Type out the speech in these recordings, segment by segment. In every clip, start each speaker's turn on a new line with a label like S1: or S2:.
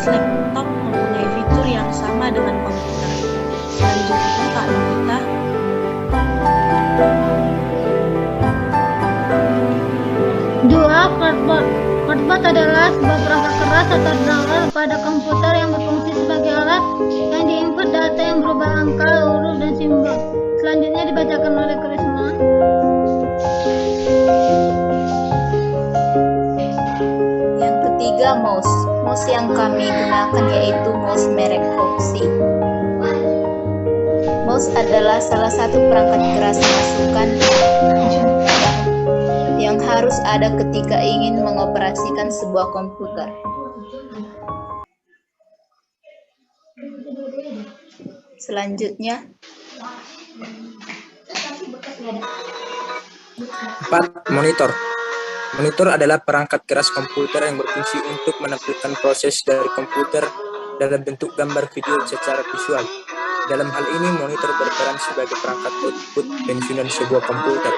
S1: jenis laptop mempunyai fitur yang sama dengan komputer. Selanjutnya, Kak Novita.
S2: Dua, cardboard. Cardboard adalah sebuah perangkat keras atau drawer pada komputer yang berfungsi sebagai alat yang diinput data yang berupa angka, huruf, dan simbol. Selanjutnya dibacakan oleh Krisma.
S3: Yang ketiga, mouse. Mouse yang kami gunakan yaitu mouse merek Foxy. Mouse adalah salah satu perangkat keras masukan yang harus ada ketika ingin mengoperasikan sebuah komputer. Selanjutnya,
S4: 4. Monitor. Monitor adalah perangkat keras komputer yang berfungsi untuk menampilkan proses dari komputer dalam bentuk gambar video secara visual. Dalam hal ini, monitor berperan sebagai perangkat output pensiunan sebuah komputer.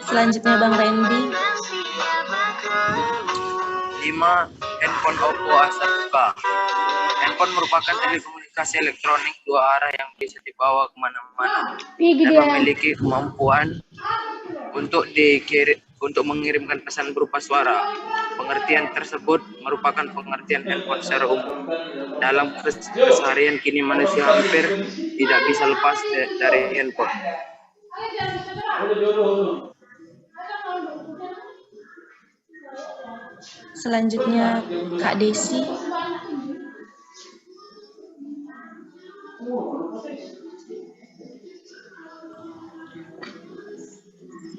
S1: Selanjutnya Bang Randy.
S5: 5. Handphone Oppo A1K. Handphone merupakan telekomunikasi elektronik dua arah yang bisa dibawa kemana-mana dan memiliki kemampuan untuk mengirimkan pesan berupa suara. Pengertian tersebut merupakan pengertian handphone secara umum. Dalam keseharian kini manusia hampir tidak bisa lepas dari handphone.
S1: Selanjutnya Kak Desi.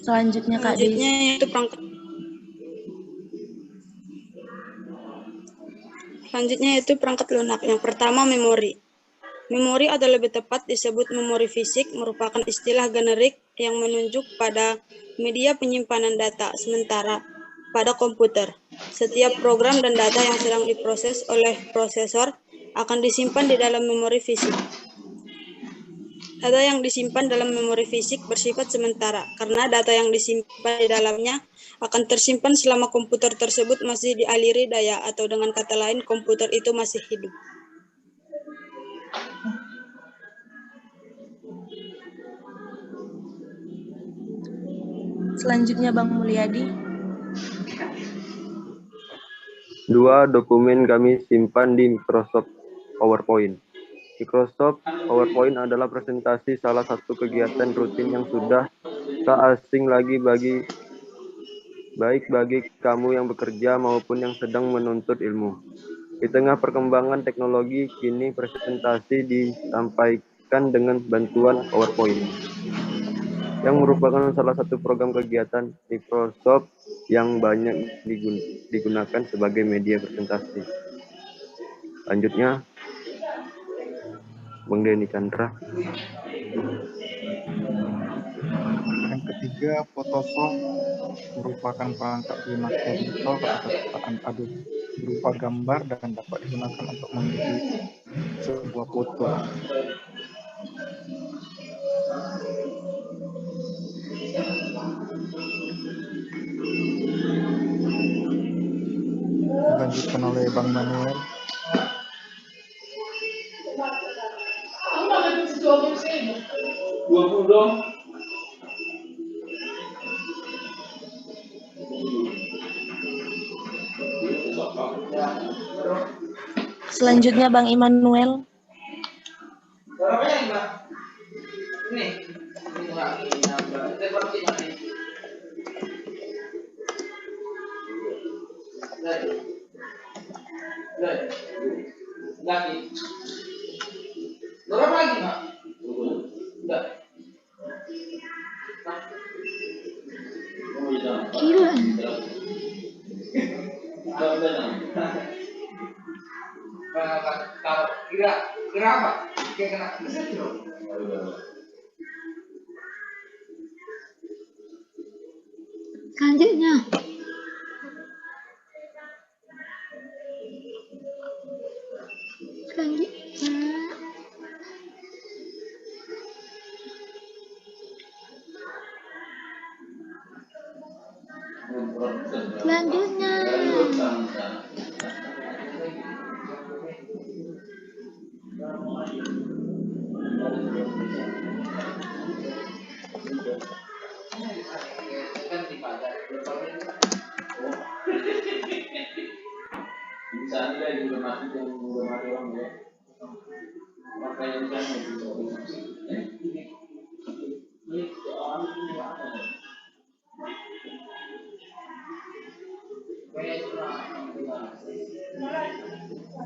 S1: Selanjutnya Kak Desi.
S6: Selanjutnya yaitu perangkat lunak. Yang pertama, memori. Memori atau lebih tepat disebut memori fisik merupakan istilah generik yang menunjuk pada media penyimpanan data. Sementara pada komputer, setiap program dan data yang sedang diproses oleh prosesor akan disimpan di dalam memori fisik. Data yang disimpan dalam memori fisik bersifat sementara, karena data yang disimpan di dalamnya akan tersimpan selama komputer tersebut masih dialiri daya, atau dengan kata lain, komputer itu masih hidup.
S1: Selanjutnya Bang Mulyadi.
S7: 2. Dokumen kami simpan di Microsoft PowerPoint. Microsoft PowerPoint adalah presentasi salah satu kegiatan rutin yang sudah tak asing lagi baik bagi kamu yang bekerja maupun yang sedang menuntut ilmu. Di tengah perkembangan teknologi, kini presentasi disampaikan dengan bantuan PowerPoint, yang merupakan salah satu program kegiatan Microsoft yang banyak digunakan sebagai media presentasi. Lanjutnya, Bang Denny Chandra.
S8: Yang ketiga, Photoshop merupakan perangkat lunak editor atau cetakan Adobe berupa gambar dan dapat digunakan untuk mengedit sebuah foto. Dilanjutkan oleh Bang Manuel.
S1: Selanjutnya Bang Immanuel.
S2: Selanjutnya, Selanjutnya,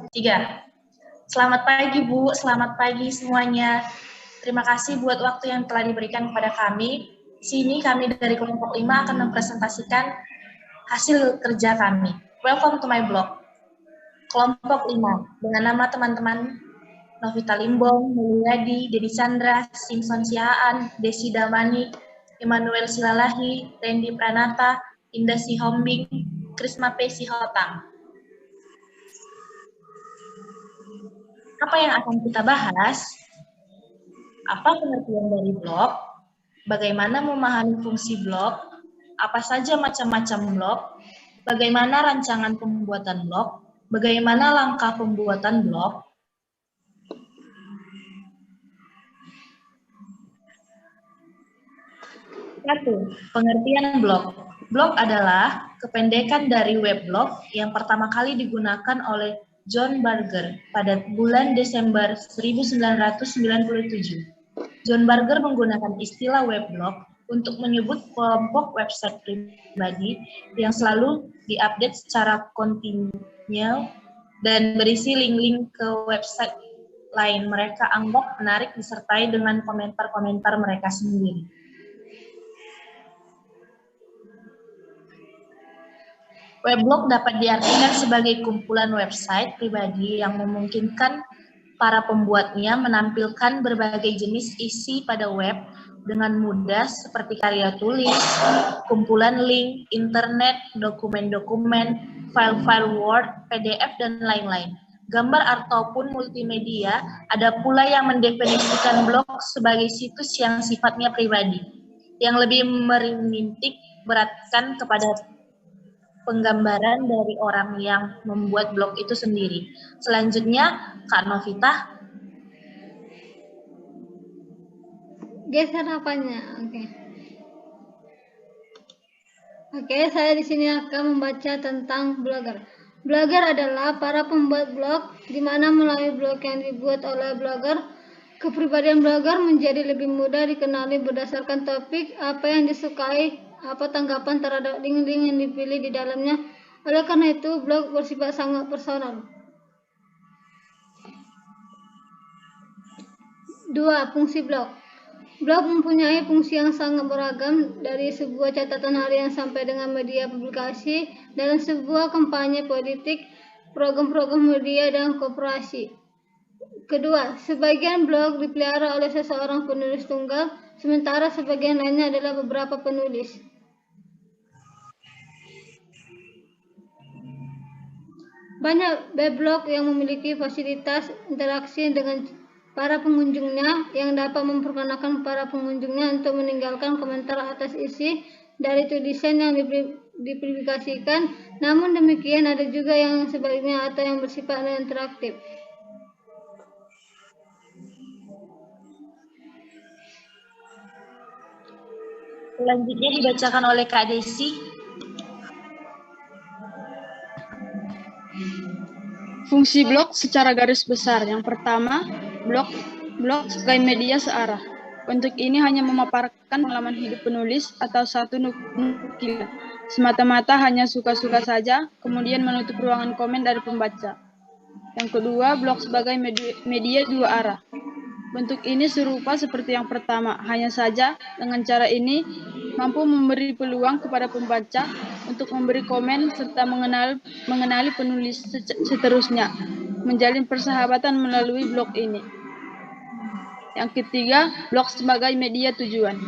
S1: Tiga. Selamat pagi Bu, selamat pagi semuanya. Terima kasih buat waktu yang telah diberikan kepada kami. Di sini kami dari kelompok 5 akan mempresentasikan hasil kerja kami. Welcome to my blog. Kelompok 5, dengan nama teman-teman Novita Limbong, Mulyadi, Dedi Chandra, Simpson Sihaan, Desi Damani, Immanuel Silalahi, Randy Pranata, Indah Sihombing, Krisma P. Sihotang. Apa yang akan kita bahas? Apa pengertian dari blog? Bagaimana memahami fungsi blog? Apa saja macam-macam blog? Bagaimana rancangan pembuatan blog? Bagaimana langkah pembuatan blog? Satu, pengertian blog. Blog adalah kependekan dari weblog yang pertama kali digunakan oleh John Berger pada bulan Desember 1997. John Berger menggunakan istilah weblog untuk menyebut kelompok website pribadi yang selalu diupdate secara kontinu dan berisi link-link ke website lain mereka anggap menarik disertai dengan komentar-komentar mereka sendiri. Weblog dapat diartikan sebagai kumpulan website pribadi yang memungkinkan para pembuatnya menampilkan berbagai jenis isi pada web dengan mudah seperti karya tulis, kumpulan link, internet, dokumen-dokumen, file-file Word, PDF, dan lain-lain. Gambar ataupun multimedia, ada pula yang mendefinisikan blog sebagai situs yang sifatnya pribadi, yang lebih menitik beratkan kepada penggambaran dari orang yang membuat blog itu sendiri. Selanjutnya, Kak Novita.
S2: geser apanya? Oke, saya di sini akan membaca tentang blogger. Blogger adalah para pembuat blog, di mana melalui blog yang dibuat oleh blogger, kepribadian blogger menjadi lebih mudah dikenali berdasarkan topik, apa yang disukai, apa tanggapan terhadap link-link yang dipilih di dalamnya. Oleh karena itu, blog bersifat sangat personal. 2. Fungsi blog. Blog mempunyai fungsi yang sangat beragam, dari sebuah catatan harian sampai dengan media publikasi dalam sebuah kampanye politik, program-program media, dan koperasi. Kedua, sebagian blog dipelihara oleh seseorang penulis tunggal, sementara sebagian lainnya adalah beberapa penulis. Banyak weblog yang memiliki fasilitas interaksi dengan para pengunjungnya yang dapat memperkenalkan para pengunjungnya untuk meninggalkan komentar atas isi dari tulisan yang dipublikasikan. Namun demikian ada juga yang sebaliknya atau yang bersifat interaktif.
S1: Selanjutnya dibacakan oleh Kak Desi.
S9: Fungsi blog secara garis besar. Yang pertama, blog sebagai media searah. Bentuk ini hanya memaparkan pengalaman hidup penulis atau satu nukilan. Semata-mata hanya suka-suka saja, kemudian menutup ruangan komen dari pembaca. Yang kedua, blog sebagai media dua arah. Bentuk ini serupa seperti yang pertama, hanya saja dengan cara ini mampu memberi peluang kepada pembaca untuk memberi komen serta mengenali penulis seterusnya, menjalin persahabatan melalui blog ini. Yang ketiga, blog sebagai media tujuan.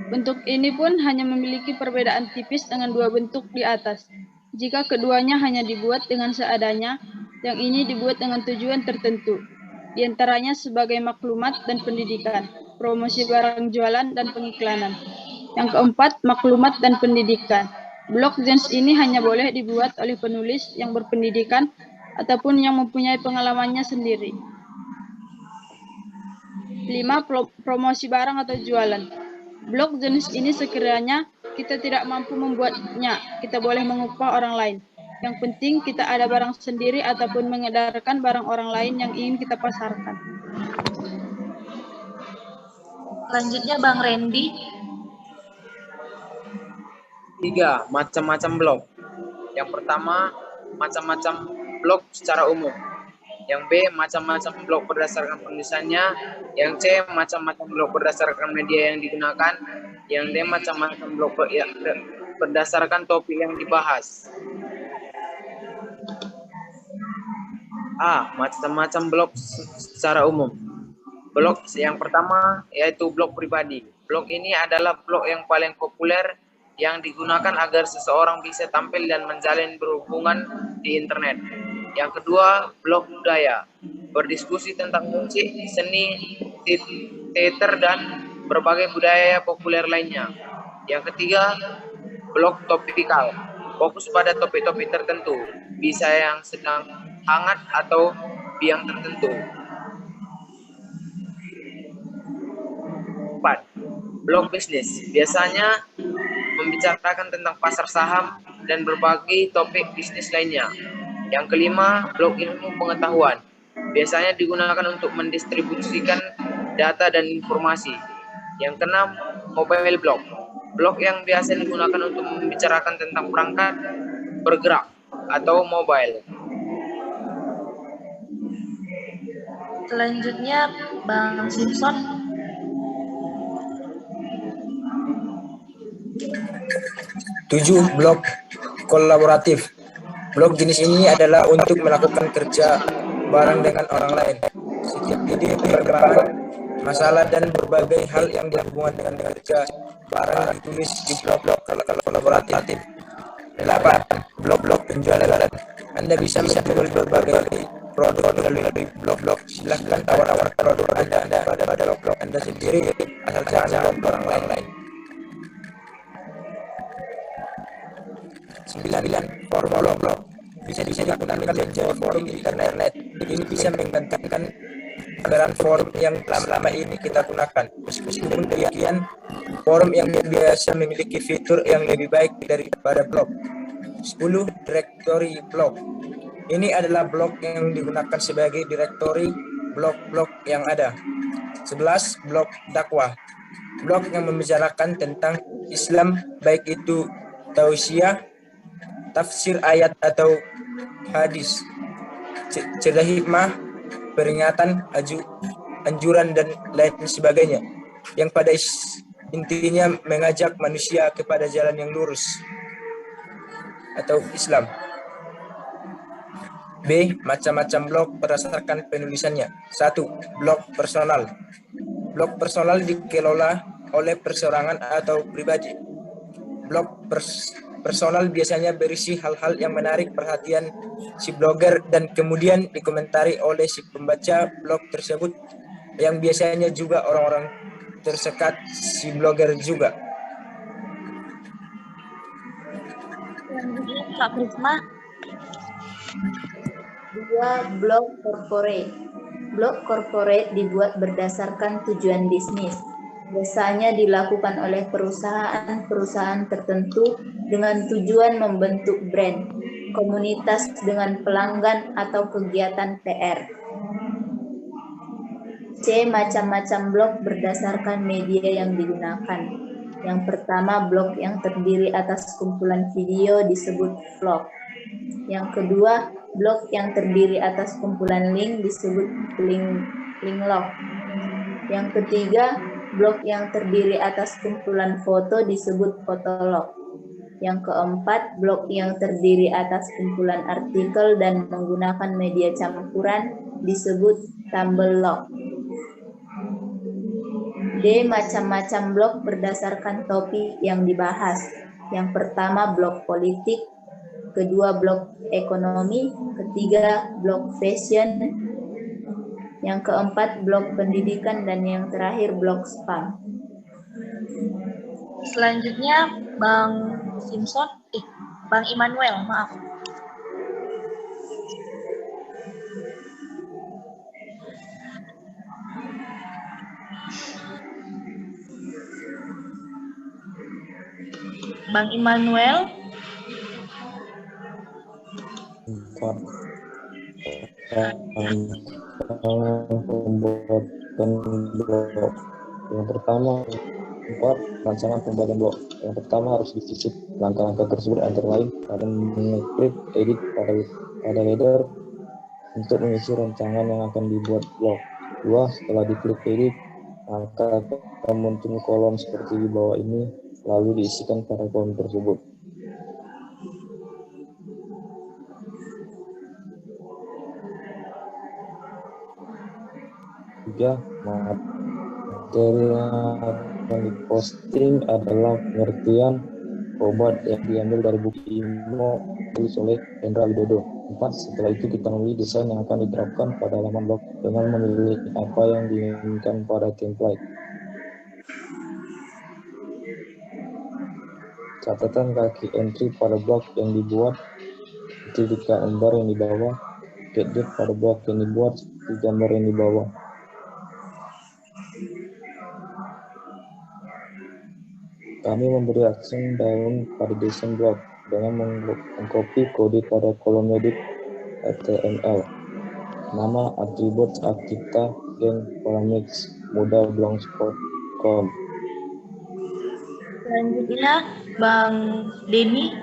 S9: Bentuk ini pun hanya memiliki perbedaan tipis dengan dua bentuk di atas. Jika keduanya hanya dibuat dengan seadanya, yang ini dibuat dengan tujuan tertentu, di antaranya sebagai maklumat dan pendidikan, promosi barang jualan dan pengiklanan. Yang keempat, maklumat dan pendidikan. Blog jenis ini hanya boleh dibuat oleh penulis yang berpendidikan ataupun yang mempunyai pengalamannya sendiri. 5. Promosi barang atau jualan. Blog jenis ini sekiranya kita tidak mampu membuatnya, kita boleh mengupah orang lain. Yang penting kita ada barang sendiri ataupun mengedarkan barang orang lain yang ingin kita pasarkan.
S1: Selanjutnya Bang Randy.
S4: 3. Macam-macam blog. Yang pertama, macam-macam blog secara umum. Yang B, macam-macam blog berdasarkan penulisannya. Yang C, macam-macam blog berdasarkan media yang digunakan. Yang D, macam-macam blog berdasarkan topik yang dibahas. A. Macam-macam blog secara umum. Blog yang pertama yaitu blog pribadi. Blog ini adalah blog yang paling populer yang digunakan agar seseorang bisa tampil dan menjalin berhubungan di internet. Yang kedua, blog budaya. Berdiskusi tentang musik, seni, teater, dan berbagai budaya populer lainnya. Yang ketiga, blog topikal. Fokus pada topik-topik tertentu, bisa yang sedang hangat atau biang tertentu. 4. Blog bisnis. Biasanya membicarakan tentang pasar saham dan berbagai topik bisnis lainnya. Yang kelima, blog ilmu pengetahuan. Biasanya digunakan untuk mendistribusikan data dan informasi. Yang keenam, mobile blog. Blog yang biasa digunakan untuk membicarakan tentang perangkat bergerak atau mobile.
S1: Selanjutnya Bang Simpson.
S4: 7. Blog kolaboratif. Blog jenis ini adalah untuk melakukan kerja bareng dengan orang lain. Setiap ide, perkembangan, masalah, dan berbagai hal yang berhubungan dengan kerja bareng ditulis di blog-blog kolaboratif. 8. Blog penjualan. Anda bisa menjual berbagai produk melalui blog-blog. Silahkan tawar-tawar produk Anda pada blog Anda sendiri, asal jangan blog orang lain. 9. Forum blog. Bisa digunakan menjadi forum di internet. Ini bisa menggantikan anggaran forum yang lama ini kita gunakan. Meskipun demikian, forum yang biasa memiliki fitur yang lebih baik daripada blog. 10. Directory blog. Ini adalah blog yang digunakan sebagai direktori blog-blog yang ada. 11. Blog dakwah. Blog yang membicarakan tentang Islam, baik itu tausiah, tafsir ayat atau hadis, cerita hikmah, peringatan, anjuran, dan lain sebagainya, yang pada intinya mengajak manusia kepada jalan yang lurus atau Islam. B. Macam-macam blog berdasarkan penulisannya. 1. Blog personal. Blog personal dikelola oleh perseorangan atau pribadi. Blog personal biasanya berisi hal-hal yang menarik perhatian si blogger dan kemudian dikomentari oleh si pembaca blog tersebut, yang biasanya juga orang-orang tersekat si blogger juga.
S1: Kak Prisma.
S3: 2. Blog corporate. Blog corporate dibuat berdasarkan tujuan bisnis. Biasanya dilakukan oleh perusahaan-perusahaan tertentu dengan tujuan membentuk brand, komunitas dengan pelanggan, atau kegiatan PR. C. Macam-macam blog berdasarkan media yang digunakan. Yang pertama, blog yang terdiri atas kumpulan video disebut vlog. Yang kedua, blog yang terdiri atas kumpulan link disebut linklog. Yang ketiga, blog yang terdiri atas kumpulan foto disebut fotolog. Yang keempat, blog yang terdiri atas kumpulan artikel dan menggunakan media campuran disebut tumblelog. D. Macam-macam blog berdasarkan topik yang dibahas. Yang pertama, blog politik. Kedua, blog ekonomi. Ketiga, blog fashion. Yang keempat, blog pendidikan, dan yang terakhir, blog spam.
S1: Selanjutnya Bang Bang Immanuel, maaf. Bang Immanuel.
S10: Pembuatan blog. Yang pertama, rancangan pembuatan blog. Yang pertama harus divisit langkah-langkah tersebut antara lain pada mengklik edit pada header untuk mengisi rancangan yang akan dibuat blog. 2. Setelah diklik edit, maka akan muncul kolom seperti di bawah ini, lalu diisikan pada kolom tersebut. 3. Materi yang akan diposting adalah pengertian obat yang diambil dari buku IMO ditulis oleh Hendra Widodo. 4. Setelah itu kita memilih desain yang akan diterapkan pada halaman blog dengan memilih apa yang diinginkan pada template. Catatan kaki entry pada blog yang dibuat seperti gambar yang di bawah, get date pada blog yang dibuat seperti gambar yang di bawah. Kami memberi aksen daun pada desain blog dengan mengcopy kode pada kolom edit HTML. Nama, atribut, aktiva, dan parameter mudah blogspot.com.
S1: Selanjutnya Bang Denny.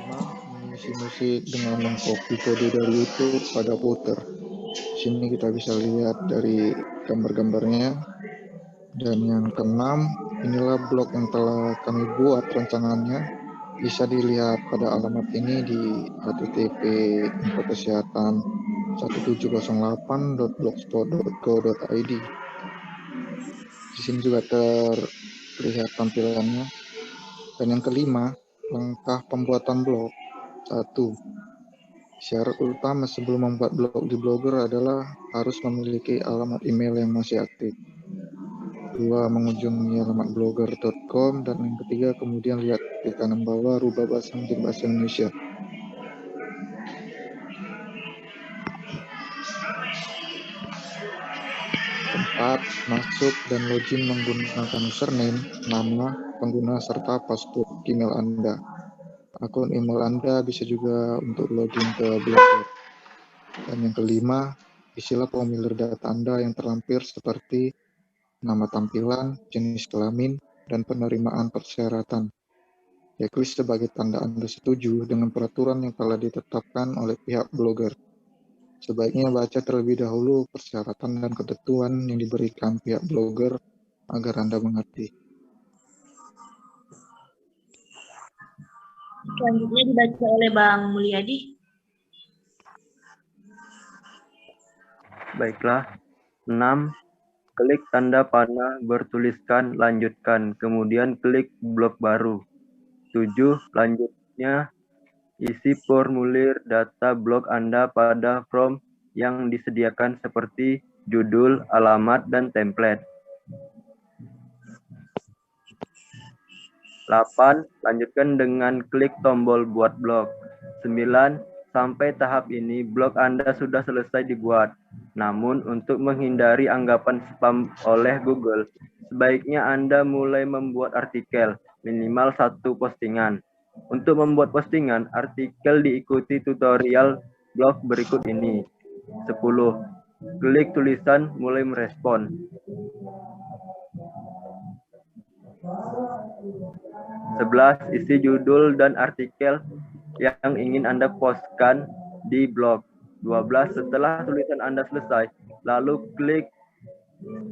S8: 5. Mengisi musik dengan mengcopy kode dari YouTube pada footer. Di sini kita bisa lihat dari gambar-gambarnya. Dan yang keenam, inilah blog yang telah kami buat rancangannya. Bisa dilihat pada alamat ini di http://infokesehatan1708.blogspot.co.id. Di sini juga terlihat tampilannya. Dan yang kelima, langkah pembuatan blog. 1. Syarat utama sebelum membuat blog di Blogger adalah harus memiliki alamat email yang masih aktif. 2. Mengunjungi alamat blogger.com. Dan yang ketiga, kemudian lihat di kanan bawah rubah bahasa menjadi bahasa Indonesia. 4. Masuk dan login menggunakan username, nama, pengguna, serta password email Anda. Akun email Anda bisa juga untuk login ke Blogger. Dan yang kelima, isilah formulir data Anda yang terlampir seperti nama tampilan, jenis kelamin, dan penerimaan persyaratan. Checklist sebagai tanda Anda setuju dengan peraturan yang telah ditetapkan oleh pihak Blogger. Sebaiknya baca terlebih dahulu persyaratan dan ketentuan yang diberikan pihak Blogger agar Anda mengerti.
S1: Selanjutnya dibaca oleh Bang Mulyadi.
S7: Baiklah. 6. Klik tanda panah bertuliskan lanjutkan, kemudian klik blok baru. 7. Lanjutnya, isi formulir data blog Anda pada form yang disediakan seperti judul, alamat, dan template. 8. Lanjutkan dengan klik tombol buat blog. 9. Sampai tahap ini, blog Anda sudah selesai dibuat. Namun, untuk menghindari anggapan spam oleh Google, sebaiknya Anda mulai membuat artikel, minimal 1 postingan. Untuk membuat postingan, artikel diikuti tutorial blog berikut ini. 10. Klik tulisan mulai merespon. 11. Isi judul dan artikel yang ingin Anda postkan di blog. 12. Setelah tulisan Anda selesai, lalu klik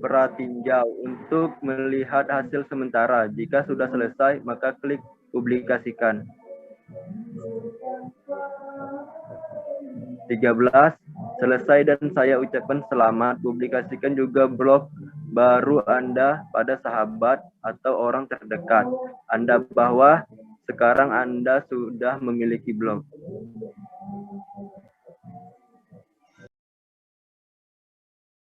S7: pratinjau untuk melihat hasil sementara. Jika sudah selesai, maka klik publikasikan. 13. Selesai dan saya ucapkan selamat. Publikasikan juga blog baru Anda pada sahabat atau orang terdekat Anda bahwa sekarang Anda sudah memiliki blog.